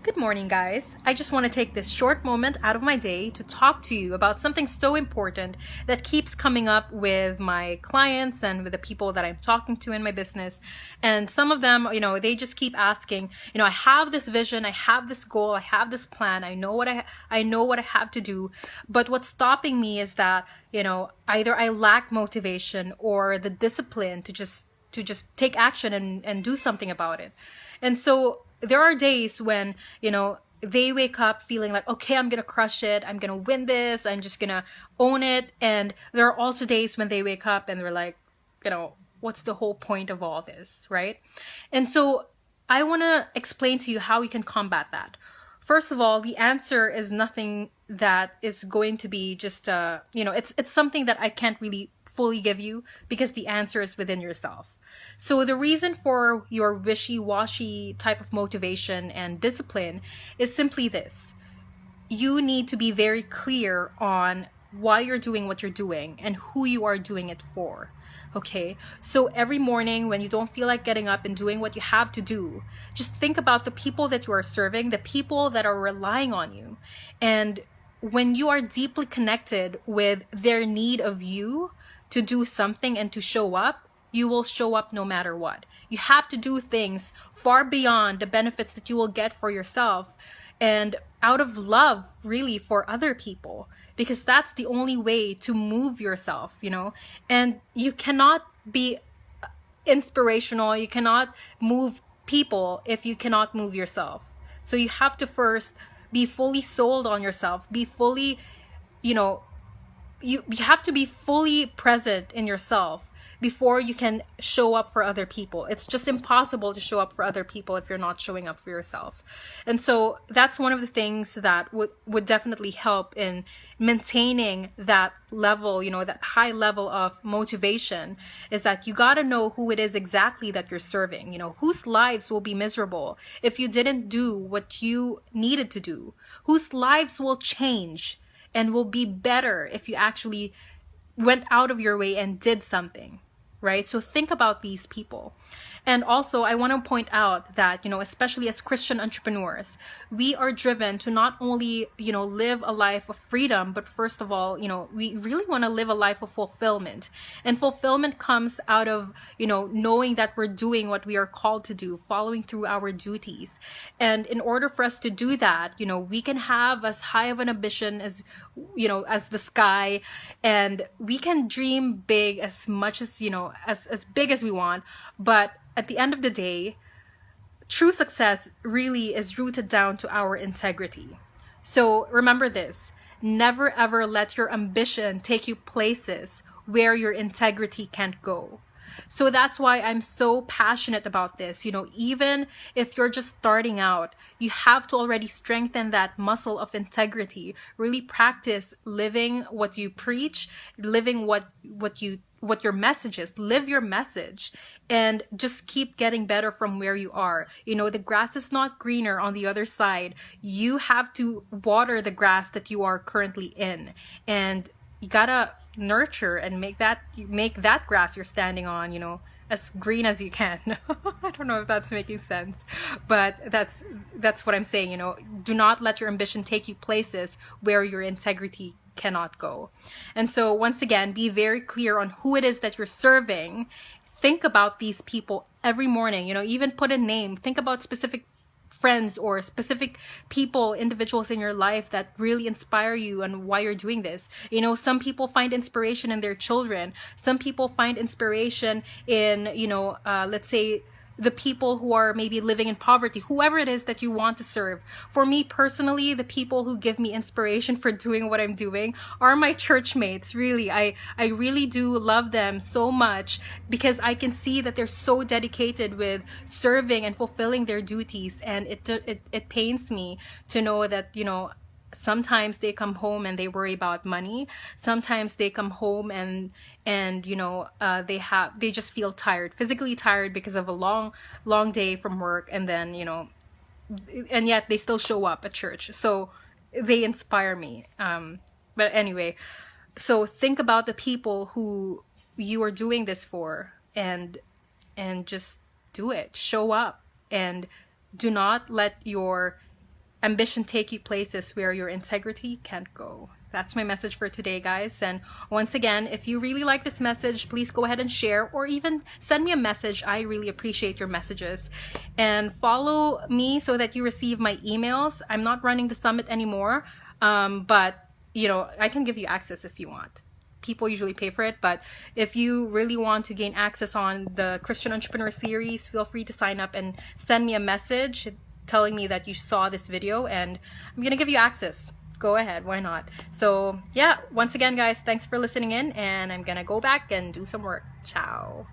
Good morning, guys. I just want to take this short moment out of my day to talk to you about something so important that keeps coming up with my clients and with the people that I'm talking to in my business. And some of them, they just keep asking, I have this vision, I have this goal, I have this plan, I know what I have to do, but what's stopping me is that, either I lack motivation or the discipline to just take action and do something about it. And so there are days when, they wake up feeling like, okay, I'm going to crush it. I'm going to win this. I'm just going to own it. And there are also days when they wake up and they're like, what's the whole point of all this, right? And so I want to explain to you how we can combat that. First of all, the answer is nothing that is going to be just, it's something that I can't really fully give you because the answer is within yourself. So the reason for your wishy-washy type of motivation and discipline is simply this. You need to be very clear on why you're doing what you're doing and who you are doing it for. Okay, so every morning when you don't feel like getting up and doing what you have to do, just think about the people that you are serving, the people that are relying on you. And when you are deeply connected with their need of you to do something and to show up, you will show up no matter what. You have to do things far beyond the benefits that you will get for yourself and out of love, really, for other people, because that's the only way to move yourself, and you cannot be inspirational. You cannot move people if you cannot move yourself. So you have to first be fully sold on yourself, be fully, you have to be fully present in yourself before you can show up for other people. It's just impossible to show up for other people if you're not showing up for yourself. And so that's one of the things that would definitely help in maintaining that level, that high level of motivation, is that you got to know who it is exactly that you're serving, whose lives will be miserable if you didn't do what you needed to do, whose lives will change and will be better if you actually went out of your way and did something, right? So think about these people. And also, I want to point out that, especially as Christian entrepreneurs, we are driven to not only, live a life of freedom, but first of all, we really want to live a life of fulfillment. And fulfillment comes out of, knowing that we're doing what we are called to do, following through our duties. And in order for us to do that, we can have as high of an ambition as, as the sky, and we can dream big as much as, as big as we want. But at the end of the day, true success really is rooted down to our integrity. So remember this: never ever let your ambition take you places where your integrity can't go. So that's why I'm so passionate about this. Even if you're just starting out, you have to already strengthen that muscle of integrity. Really practice living what you preach, living what your message is. Live your message and just keep getting better from where you are. The grass is not greener on the other side. You have to water the grass that you are currently in, and you gotta nurture and make that grass you're standing on, as green as you can. I don't know if that's making sense, but that's what I'm saying. Do not let your ambition take you places where your integrity cannot go. And so once again, be very clear on who it is that you're serving. Think about these people every morning, even put a name. Think about specific friends or specific people, individuals in your life that really inspire you and why you're doing this. Some people find inspiration in their children. Some people find inspiration in, let's say, the people who are maybe living in poverty, whoever it is that you want to serve. For me personally, the people who give me inspiration for doing what I'm doing are my church mates. Really, I really do love them so much because I can see that they're so dedicated with serving and fulfilling their duties. And it pains me to know that, sometimes they come home and they worry about money. Sometimes they come home and they just feel tired, physically tired because of a long day from work, and then and yet they still show up at church. So they inspire me. But anyway, so think about the people who you are doing this for, and just do it. Show up, and do not let your ambition take you places where your integrity can't go. That's my message for today, guys. And once again, if you really like this message, please go ahead and share, or even send me a message. I really appreciate your messages. And follow me so that you receive my emails. I'm not running the summit anymore, but I can give you access if you want. People usually pay for it, but if you really want to gain access on the Christian Entrepreneur Series, feel free to sign up and send me a message telling me that you saw this video, and I'm gonna give you access. Go ahead, why not? So yeah, once again, guys, thanks for listening in, and I'm gonna go back and do some work. Ciao.